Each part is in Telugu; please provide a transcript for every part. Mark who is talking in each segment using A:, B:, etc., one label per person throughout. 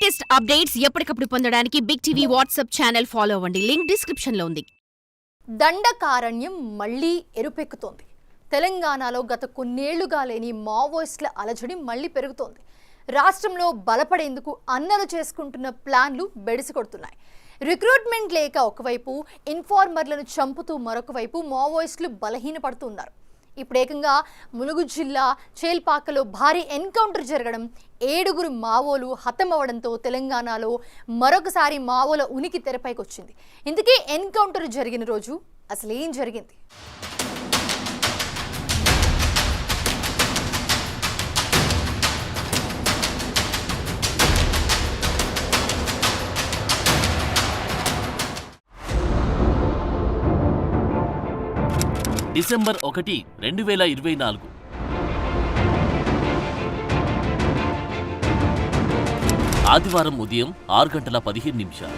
A: లేటెస్ట్ అప్డేట్స్ ఎప్పటికప్పుడు పొందడానికి big TV WhatsApp channel follow అవ్వండి. లింక్ డిస్క్రిప్షన్ లో ఉంది.
B: దండకారణ్యం మళ్లీ ఎరుపెక్కుతోంది. తెలంగాణలో గత కొన్నేళ్లుగా లేని మావోయిస్టుల అలజడి మళ్లీ పెరుగుతోంది. రాష్ట్రంలో బలపడేందుకు అన్నలు చేసుకుంటున్న ప్లాన్లు బెడిసికొడుతున్నాయి. రిక్రూట్మెంట్ లేక ఒకవైపు, ఇన్ఫార్మర్లను చంపుతూ మరొక వైపు మావోయిస్టులు బలహీనపడుతున్నారు. ఇప్పుడు ఏకంగా ములుగు జిల్లా చేల్పాకలో భారీ ఎన్కౌంటర్ జరగడం, 7 మావోలు హతమవడంతో తెలంగాణలో మరొకసారి మావోల ఉనికి తెరపైకి వచ్చింది. ఇందుకే ఎన్కౌంటర్ జరిగిన రోజు అసలేం జరిగింది?
C: డిసెంబర్ 1, 2024 ఆదివారం ఉదయం 6:15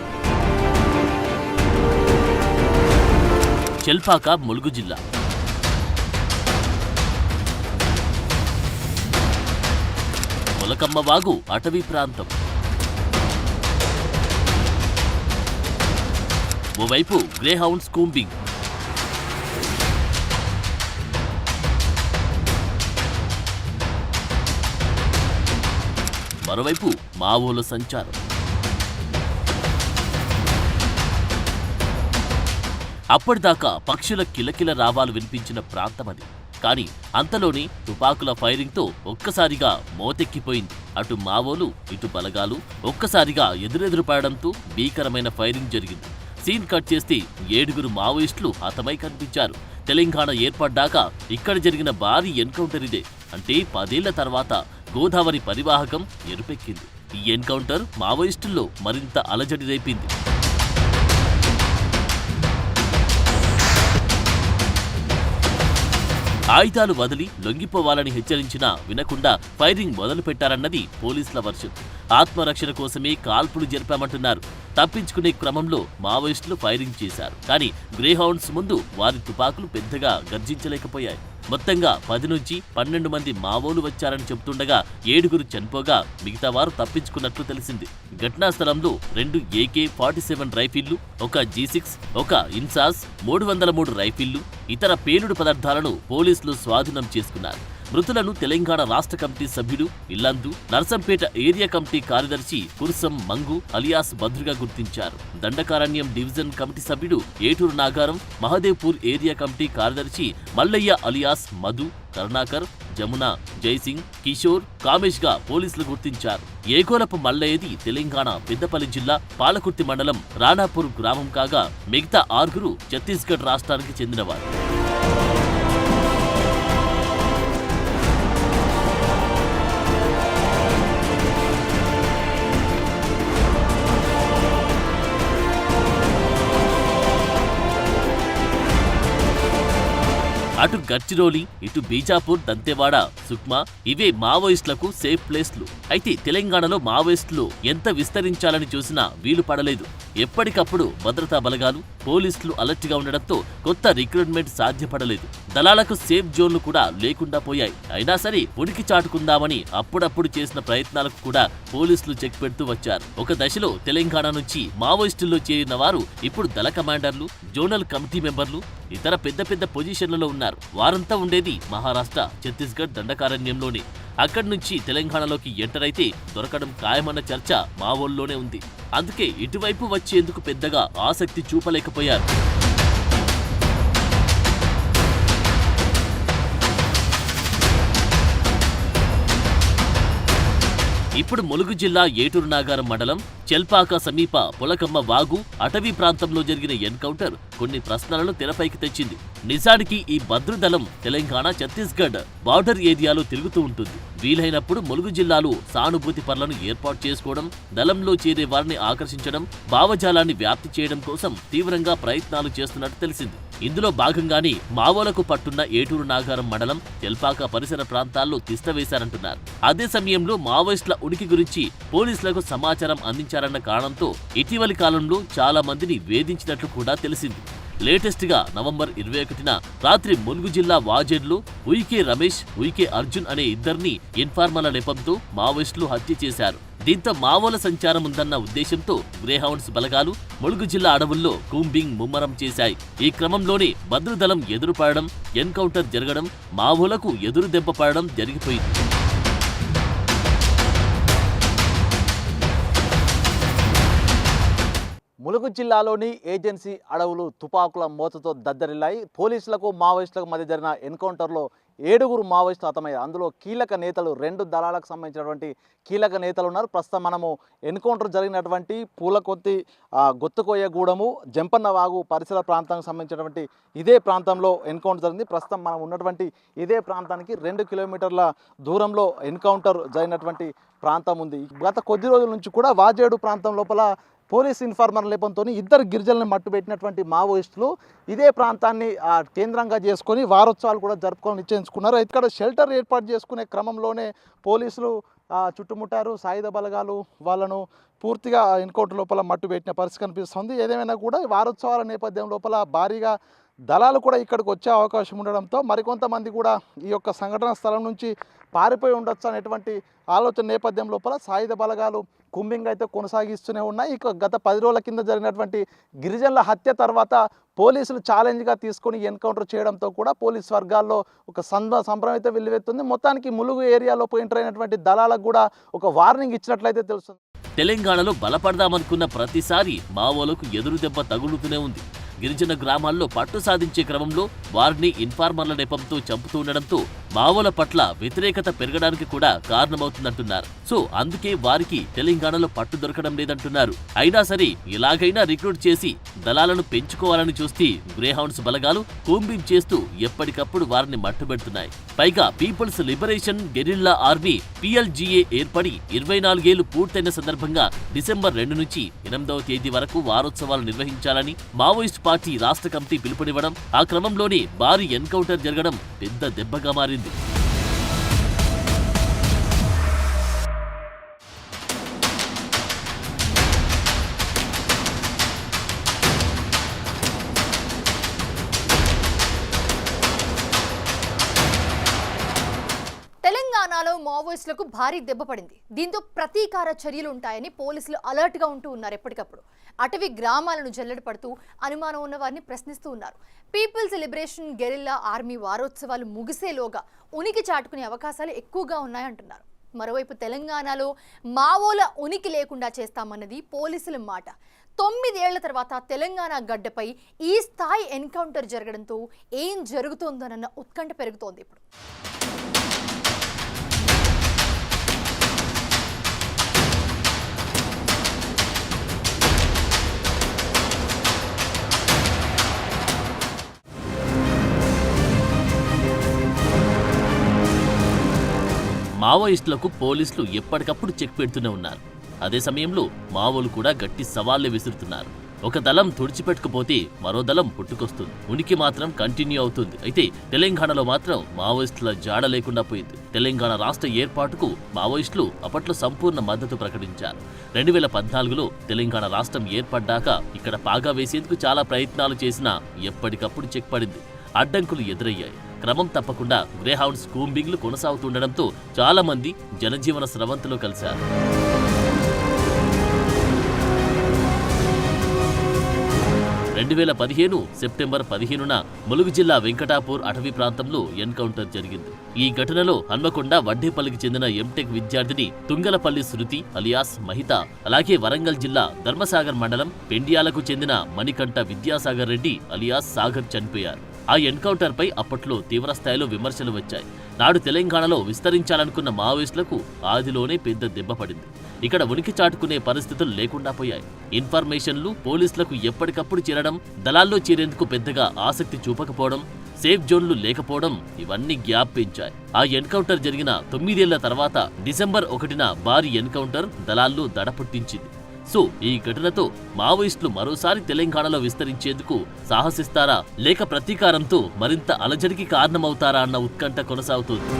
C: చెల్పాక, ములుగు జిల్లా. మొలకమ్మ వాగు అటవీ ప్రాంతం. ఓవైపు గ్రేహౌండ్స్ కూంబింగ్, మరోవైపు మావోల సంచారం. అప్పటిదాకా పక్షుల కిలకిల రావాలు వినిపించిన ప్రాంతమది. కానీ అంతలోని తుపాకుల ఫైరింగ్తో ఒక్కసారిగా మోతెక్కిపోయింది. అటు మావోలు, ఇటు బలగాలు ఒక్కసారిగా ఎదురెదురు పడడంతో భీకరమైన ఫైరింగ్ జరిగింది. సీన్ కట్ చేస్తే 7 మావోయిస్టులు హతమై కనిపించారు. తెలంగాణ ఏర్పడ్డాక ఇక్కడ జరిగిన భారీ ఎన్కౌంటర్ ఇదే. అంటే 10 ఏళ్ల తర్వాత గోదావరి పరివాహకం ఎరుపెక్కింది. ఈ ఎన్కౌంటర్ మావోయిస్టుల్లో మరింత అలజడి రేపింది. ఆయుధాలు వదిలి లొంగిపోవాలని హెచ్చరించినా వినకుండా ఫైరింగ్ మొదలుపెట్టారన్నది పోలీసుల వర్షన్. ఆత్మరక్షణ కోసమే కాల్పులు జరిపామంటున్నారు. తప్పించుకునే క్రమంలో మావోయిస్టులు ఫైరింగ్ చేశారు. కానీ గ్రేహౌండ్స్ ముందు వారి తుపాకులు పెద్దగా గర్జించలేకపోయాయి. మొత్తంగా 10 నుంచి 12 మంది మావోలు వచ్చారని చెబుతుండగా 7 చనిపోగా మిగతా వారు తప్పించుకున్నట్లు తెలిసింది. ఘటనా స్థలంలో 2 AK-47 రైఫిళ్లు, ఒక G6, ఒక ఇన్సాస్, 303 రైఫిళ్లు, ఇతర పేలుడు పదార్థాలను పోలీసులు స్వాధీనం చేసుకున్నారు. మృతులను తెలంగాణ రాష్ట్ర కమిటీ సభ్యుడు ఇల్లందు, నర్సంపేట ఏరియా కమిటీ కార్యదర్శి కుర్సం మంగు అలియాస్ భద్రుగా గుర్తించారు. దండకారణ్యం డివిజన్ కమిటీ సభ్యుడు ఏటూరు నాగారం, మహదేవ్పూర్ ఏరియా కమిటీ కార్యదర్శి మల్లయ్య అలియాస్ మధు, కరుణాకర్, జమున, జైసింగ్, కిషోర్, కామేష్ గా పోలీసులు గుర్తించారు. ఏగోలపు మల్లయ్యది తెలంగాణ పెద్దపల్లి జిల్లా పాలకుర్తి మండలం రాణాపూర్ గ్రామం కాగా మిగతా 6 ఛత్తీస్గఢ్ రాష్ట్రానికి చెందినవారు. అటు గడ్చిరోలి, ఇటు బీజాపూర్, దంతెవాడ, సుక్మా ఇవే మావోయిస్టులకు సేఫ్ ప్లేస్లు. అయితే తెలంగాణలో మావోయిస్టులు ఎంత విస్తరించాలని చూసినా వీలు పడలేదు. ఎప్పటికప్పుడు భద్రతా బలగాలు, పోలీసులు అలర్ట్గా ఉండడంతో కొత్త రిక్రూట్మెంట్ సాధ్యపడలేదు. దళాలకు సేఫ్ జోన్లు కూడా లేకుండా పోయాయి. అయినా సరే ఉనికి చాటుకుందామని అప్పుడప్పుడు చేసిన ప్రయత్నాలకు కూడా పోలీసులు చెక్ పెడుతూ వచ్చారు. ఒక దశలో తెలంగాణ నుంచి మావోయిస్టుల్లో చేరిన వారు ఇప్పుడు దళ కమాండర్లు, జోనల్ కమిటీ మెంబర్లు, ఇతర పెద్ద పెద్ద పొజిషన్లలో ఉన్నారు. వారంతా ఉండేది మహారాష్ట్ర, ఛత్తీస్గఢ్ దండకారణ్యంలోనే. అక్కడి నుంచి తెలంగాణలోకి ఎంటర్ అయితే దొరకడం ఖాయమన్న చర్చ మావోల్లోనే ఉంది. అందుకే ఇటువైపు వచ్చేందుకు పెద్దగా ఆసక్తి చూపలేకపోయారు. ఇప్పుడు ములుగు జిల్లా ఏటూరు నాగారం మండలం చెల్పాక సమీప పొలకమ్మ వాగు అటవీ ప్రాంతంలో జరిగిన ఎన్కౌంటర్ కొన్ని ప్రశ్నలను తెరపైకి తెచ్చింది. నిజానికి ఈ భద్రదళం తెలంగాణ, ఛత్తీస్గఢ్ బార్డర్ ఏరియాలో తిరుగుతూ ఉంటుంది. వీలైనప్పుడు ములుగు జిల్లాలో సానుభూతి పనులను ఏర్పాటు చేసుకోవడం, దళంలో చేరే వారిని ఆకర్షించడం, భావజాలాన్ని వ్యాప్తి చేయడం కోసం తీవ్రంగా ప్రయత్నాలు చేస్తున్నట్టు తెలిసింది. ఇందులో భాగంగానే మావోలకు పట్టున్న ఏటూరు నాగారం మండలం చెల్పాక పరిసర ప్రాంతాల్లో తిష్టవేశారంటున్నారు. అదే సమయంలో మావోయిస్టుల ఉనికి గురించి పోలీసులకు సమాచారం అందించారన్న కారణంతో ఇటీవలి కాలంలో చాలా మందిని వేధించినట్లు కూడా తెలిసింది. లేటెస్ట్ గా నవంబర్ 21న రాత్రి ములుగు జిల్లా వాజేడ్లో ఉయికే రమేష్, ఉయికే అర్జున్ అనే ఇద్దరిని ఇన్ఫార్మర్ల నెపంతో మావోయిస్టులు హత్య చేశారు. దీంతో మావోల సంచారం ఉందన్న ఉద్దేశంతో గ్రేహౌండ్స్ బలగాలు ములుగు జిల్లా అడవుల్లో కూంబింగ్ ముమ్మరం చేశాయి. ఈ క్రమంలోనే భద్రదళం ఎదురుపడడం, ఎన్కౌంటర్ జరగడం, మావోలకు ఎదురు దెబ్బ పడడం జరిగిపోయింది.
D: ములుగు జిల్లాలోని ఏజెన్సీ అడవులు తుపాకుల మోతతో దద్దరిల్లాయి. పోలీసులకు మావోయిస్టులకు మధ్య జరిగిన ఎన్కౌంటర్లో 7 మావోయిస్టులు హతమయ్యారు. అందులో కీలక నేతలు 2 దళాలకు సంబంధించినటువంటి కీలక నేతలు ఉన్నారు. ప్రస్తుతం మనము ఎన్కౌంటర్ జరిగినటువంటి పూలకొత్తి, గొత్తుకోయగూడెము, జంపన్న వాగు పరిసర ప్రాంతానికి సంబంధించినటువంటి ఇదే ప్రాంతంలో ఎన్కౌంటర్ జరిగింది. ప్రస్తుతం మనం ఉన్నటువంటి ఇదే ప్రాంతానికి 2 కిలోమీటర్ల దూరంలో ఎన్కౌంటర్ జరిగినటువంటి ప్రాంతం ఉంది. గత కొద్ది రోజుల నుంచి కూడా వాజేడు ప్రాంతం లోపల పోలీస్ ఇన్ఫార్మర్ లేపంతో 2 గిరిజనులను మట్టుబెట్టినటువంటి మావోయిస్టులు ఇదే ప్రాంతాన్ని కేంద్రంగా చేసుకొని వారోత్సవాలు కూడా జరుపుకొని నిశ్చయించుకున్నారు. ఇక్కడ షెల్టర్ ఏర్పాటు చేసుకునే క్రమంలోనే పోలీసులు చుట్టుముట్టారు. సాయుధ బలగాలు వాళ్ళను పూర్తిగా ఎన్కౌంటర్ లోపల మట్టుబెట్టిన పరిస్థితి కనిపిస్తుంది. ఏదేమైనా కూడా వారోత్సవాల నేపథ్యం లోపల భారీగా దళాలు కూడా ఇక్కడికి వచ్చే అవకాశం ఉండడంతో మరికొంతమంది కూడా ఈ యొక్క సంఘటన స్థలం నుంచి పారిపోయి ఉండొచ్చు అనేటువంటి ఆలోచన నేపథ్యం లోపల సాయుధ బలగాలు కూంబింగ్ అయితే కొనసాగిస్తూనే ఉన్నాయి. ఇక గత 10 రోజుల కింద జరిగినటువంటి గిరిజనుల హత్య తర్వాత పోలీసులు ఛాలెంజ్గా తీసుకొని ఎన్కౌంటర్ చేయడంతో కూడా పోలీస్ వర్గాల్లో ఒక సంబరం అయితే వెల్లువెత్తుంది. మొత్తానికి ములుగు ఏరియాలో ఎంటర్ అయినటువంటి దళాలకు కూడా ఒక వార్నింగ్ ఇచ్చినట్లయితే తెలుస్తుంది.
C: తెలంగాణలో బలపడదామనుకున్న ప్రతిసారి మావోలకు ఎదురు దెబ్బ తగులుతూనే ఉంది. గిరిజన గ్రామాల్లో పట్టు సాధించే క్రమంలో వారిని ఇన్ఫార్మర్ల నెపంతో చంపుతుండడంతో మావోల పట్ల వ్యతిరేకత పెరగడానికి కూడా కారణమవుతుందంటున్నారు. సో అందుకే వారికి తెలంగాణలో పట్టు దొరకడం లేదంటున్నారు. అయినా సరే ఇలాగైనా రిక్రూట్ చేసి దళాలను పెంచుకోవాలని చూస్తే గ్రేహౌండ్స్ బలగాలు కూంబింగ్ చేస్తూ ఎప్పటికప్పుడు వారిని మట్టుబెడుతున్నాయి. పైగా people's liberation guerrilla army PLGA ఏర్పడి 24 ఏళ్లు పూర్తయిన సందర్భంగా డిసెంబర్ 2 నుంచి 8వ తేదీ వరకు వారోత్సవాలు నిర్వహించాలని మావోయిస్ట్ పార్టీ రాష్ట్ర కమిటీ పిలుపునివ్వడం, ఆ క్రమంలోనే భారీ ఎన్కౌంటర్ జరగడం పెద్ద దెబ్బగా మారింది.
B: తెలంగాణలో మావోయిస్టులకు భారీ దెబ్బ పడింది. దీంతో ప్రతీకార చర్యలు ఉంటాయని పోలీసులు అలర్ట్గా ఉంటూ ఉన్నారు. ఎప్పటికప్పుడు అటవీ గ్రామాలను జల్లెడ పడుతూ అనుమానం ఉన్న వారిని ప్రశ్నిస్తూ ఉన్నారు. పీపుల్స్ లిబరేషన్ గెరిల్లా ఆర్మీ వారోత్సవాలు ముగిసేలోగా ఉనికి చాటుకునే అవకాశాలు ఎక్కువగా ఉన్నాయంటున్నారు. మరోవైపు తెలంగాణలో మావోల ఉనికి లేకుండా చేస్తామన్నది పోలీసుల మాట. 9 ఏళ్ల తర్వాత తెలంగాణ గడ్డపై ఈ స్థాయి ఎన్కౌంటర్ జరగడంతో ఏం జరుగుతోందోనన్న ఉత్కంఠ పెరుగుతోంది. ఇప్పుడు
C: మావోయిస్టులకు పోలీసులు ఎప్పటికప్పుడు చెక్ పెడుతూనే ఉన్నారు. అదే సమయంలో మావోలు కూడా గట్టి సవాళ్లు విసురుతున్నారు. ఒక దళం తుడిచిపెట్టుకుపోతే మరో దళం పుట్టుకొస్తుంది. ఉనికి మాత్రం కంటిన్యూ అవుతుంది. అయితే తెలంగాణలో మాత్రం మావోయిస్టుల జాడ లేకుండా పోయింది. తెలంగాణ రాష్ట్ర ఏర్పాటుకు మావోయిస్టులు అప్పట్లో సంపూర్ణ మద్దతు ప్రకటించారు. 2014లో తెలంగాణ రాష్ట్రం ఏర్పడ్డాక ఇక్కడ పాగా వేసేందుకు చాలా ప్రయత్నాలు చేసినా ఎప్పటికప్పుడు చెక్ పడింది. అడ్డంకులు ఎదురయ్యాయి. క్రమం తప్పకుండా గ్రేహౌండ్స్ కూంబింగ్లు కొనసాగుతుండడంతో చాలా మంది జనజీవన స్రవంతిలో కలిశారు. సెప్టెంబర్ 15న ములుగు జిల్లా వెంకటాపూర్ అటవీ ప్రాంతంలో ఎన్కౌంటర్ జరిగింది. ఈ ఘటనలో హన్మకొండ వడ్డేపల్లికి చెందిన ఎంటెక్ విద్యార్థిని తుంగలపల్లి శృతి అలియాస్ మహిత, అలాగే వరంగల్ జిల్లా ధర్మసాగర్ మండలం పెండియాలకు చెందిన మణికంఠ విద్యాసాగర్ రెడ్డి అలియాస్ సాగర్ చనిపోయారు. ఆ ఎన్కౌంటర్ పై అప్పట్లో తీవ్రస్థాయిలో విమర్శలు వచ్చాయి. నాడు తెలంగాణలో విస్తరించాలనుకున్న మావోయిస్టులకు ఆదిలోనే పెద్ద దెబ్బ పడింది. ఇక్కడ ఉనికి చాటుకునే పరిస్థితులు లేకుండా పోయాయి. ఇన్ఫర్మేషన్లు పోలీసులకు ఎప్పటికప్పుడు చేరడం, దళాల్లో చేరేందుకు పెద్దగా ఆసక్తి చూపకపోవడం, సేఫ్ జోన్లు లేకపోవడం ఇవన్నీ గ్యాప్ పెంచాయి. ఆ ఎన్కౌంటర్ జరిగిన 9 ఏళ్ల తర్వాత డిసెంబర్ 1న భారీ ఎన్కౌంటర్ దళాల్లో దడ పుట్టించింది. సో ఈ ఘటనతో మావోయిస్టులు మరోసారి తెలంగాణలో విస్తరించేందుకు సాహసిస్తారా, లేక ప్రతీకారంతో మరింత అలజడికి కారణమవుతారా అన్న ఉత్కంఠ కొనసాగుతోంది.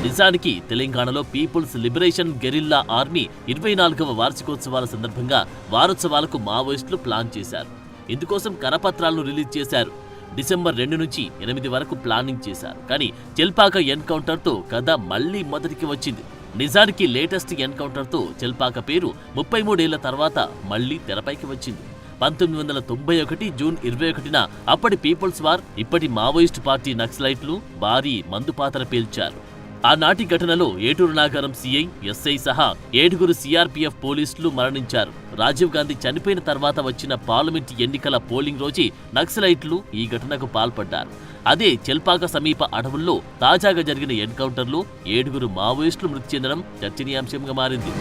C: నిజానికి తెలంగాణలో పీపుల్స్ లిబరేషన్ గెరిల్లా ఆర్మీ 24వ వార్షికోత్సవాల సందర్భంగా వారోత్సవాలకు మావోయిస్టులు ప్లాన్ చేశారు. ఇందుకోసం కరపత్రాలను రిలీజ్ చేశారు. డిసెంబర్ 2 నుంచి 8 వరకు ప్లానింగ్ చేశారు. కానీ చెల్పాక ఎన్కౌంటర్తో కథ మళ్లీ మొదటికి వచ్చింది. నిజానికి లేటెస్ట్ ఎన్కౌంటర్తో చెల్పాక పేరు 33 ఏళ్ల తర్వాత మళ్లీ తెరపైకి వచ్చింది. 1991 జూన్ 21న అప్పటి పీపుల్స్ వార్, ఇప్పటి మావోయిస్టు పార్టీ నక్సలైట్లు భారీ మందుపాతర పేల్చారు. ఆనాటి ఘటనలో ఏటూరు నాగారం సీఐ, ఎస్ఐ సహా 7 సిఆర్పీఎఫ్ పోలీసులు మరణించారు. రాజీవ్ గాంధీ చనిపోయిన తర్వాత వచ్చిన పార్లమెంట్ ఎన్నికల పోలింగ్ రోజే నక్సలైట్లు ఈ ఘటనకు పాల్పడ్డారు. అదే చెల్పాక సమీప అడవుల్లో తాజాగా జరిగిన ఎన్కౌంటర్లో 7 మావోయిస్టులు మృతి చెందడం చర్చనీయాంశంగా మారింది.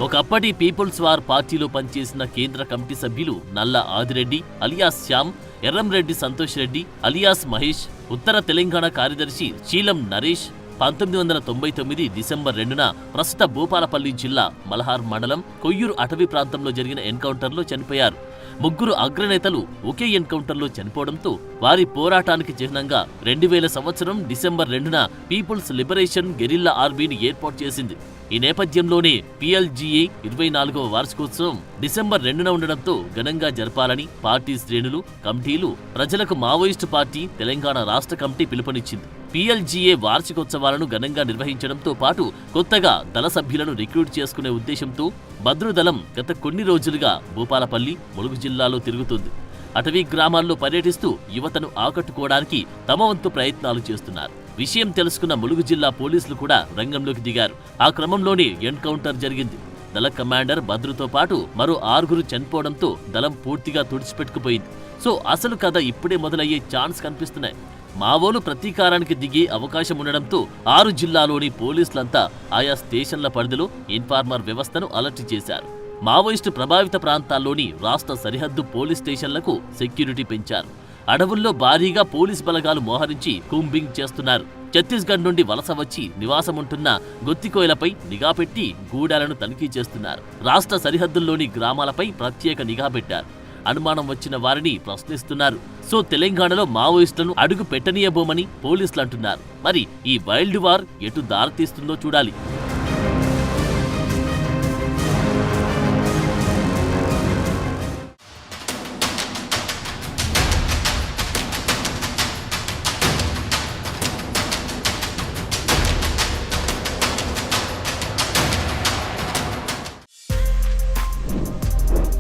C: ఒకప్పటి పీపుల్స్ వార్ పార్టీలో పనిచేసిన కేంద్ర కమిటీ సభ్యులు నల్ల ఆదిరెడ్డి అలియాస్ శ్యామ్, ఎర్రంరెడ్డి సంతోష్ రెడ్డి అలియాస్ మహేష్, ఉత్తర తెలంగాణ కార్యదర్శి శీలం నరేష్ 1999 డిసెంబర్ 2న ప్రస్తుత భూపాలపల్లి జిల్లా మలహార్ మండలం కొయ్యూరు అటవీ ప్రాంతంలో జరిగిన ఎన్కౌంటర్లో చనిపోయారు. 3 అగ్రనేతలు ఒకే ఎన్కౌంటర్లో చనిపోవడంతో వారి పోరాటానికి చిహ్నంగా 2000 సంవత్సరం డిసెంబర్ 2న పీపుల్స్ లిబరేషన్ గెరిల్లా ఆర్మీని ఏర్పాటు చేసింది. ఈ నేపథ్యంలోనే PLGA 24వ వార్షికోత్సవం డిసెంబర్ 2న ఉండడంతో ఘనంగా జరపాలని పార్టీ శ్రేణులు, కమిటీలు ప్రజలకు మావోయిస్టు పార్టీ తెలంగాణ రాష్ట్ర కమిటీ పిలుపునిచ్చింది. PLGA వార్షికోత్సవాలను ఘనంగా నిర్వహించడంతో పాటు కొత్తగా దళ సభ్యులను రిక్రూట్ చేసుకునే ఉద్దేశంతో భద్రుదళం గత కొన్ని రోజులుగా భూపాలపల్లి, ములుగు జిల్లాలో తిరుగుతుంది. అటవీ గ్రామాల్లో పర్యటిస్తూ యువతను ఆకట్టుకోవడానికి తమ వంతు ప్రయత్నాలు చేస్తున్నారు. విషయం తెలుసుకున్న ములుగు జిల్లా పోలీసులు కూడా రంగంలోకి దిగారు. ఆ క్రమంలోనే ఎన్కౌంటర్ జరిగింది. దళ కమాండర్ భద్రుతో పాటు మరో 6 చనిపోవడంతో దళం పూర్తిగా తుడిచిపెట్టుకుపోయింది. సో అసలు కథ ఇప్పుడే మొదలయ్యే ఛాన్స్ కనిపిస్తున్నాయి. మావోలు ప్రతీకారానికి దిగే అవకాశం ఉండడంతో 6 జిల్లాలోని పోలీసులంతా ఆయా స్టేషన్ల పరిధిలో ఇన్ఫార్మర్ వ్యవస్థను అలర్ట్ చేశారు. మావోయిస్టు ప్రభావిత ప్రాంతాల్లోని రాష్ట్ర సరిహద్దు పోలీస్ స్టేషన్లకు సెక్యూరిటీ పెంచారు. అడవుల్లో భారీగా పోలీస్ బలగాలు మోహరించి కూంబింగ్ చేస్తున్నారు. ఛత్తీస్గఢ్ నుండి వలస వచ్చి నివాసముంటున్న గొత్తికోయలపై నిఘా పెట్టి గూడాలను తనిఖీ చేస్తున్నారు. రాష్ట్ర సరిహద్దుల్లోని గ్రామాలపై ప్రత్యేక నిఘా పెట్టారు. అనుమానం వచ్చిన వారిని ప్రశ్నిస్తున్నారు. సో తెలంగాణలో మావోయిస్టులను అడుగు పెట్టనీయబోమని పోలీసులు అంటున్నారు. మరి ఈ వైల్డ్ వార్ ఎటు దారితీస్తుందో చూడాలి.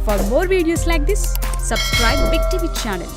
E: For more videos like this, subscribe Big TV channel.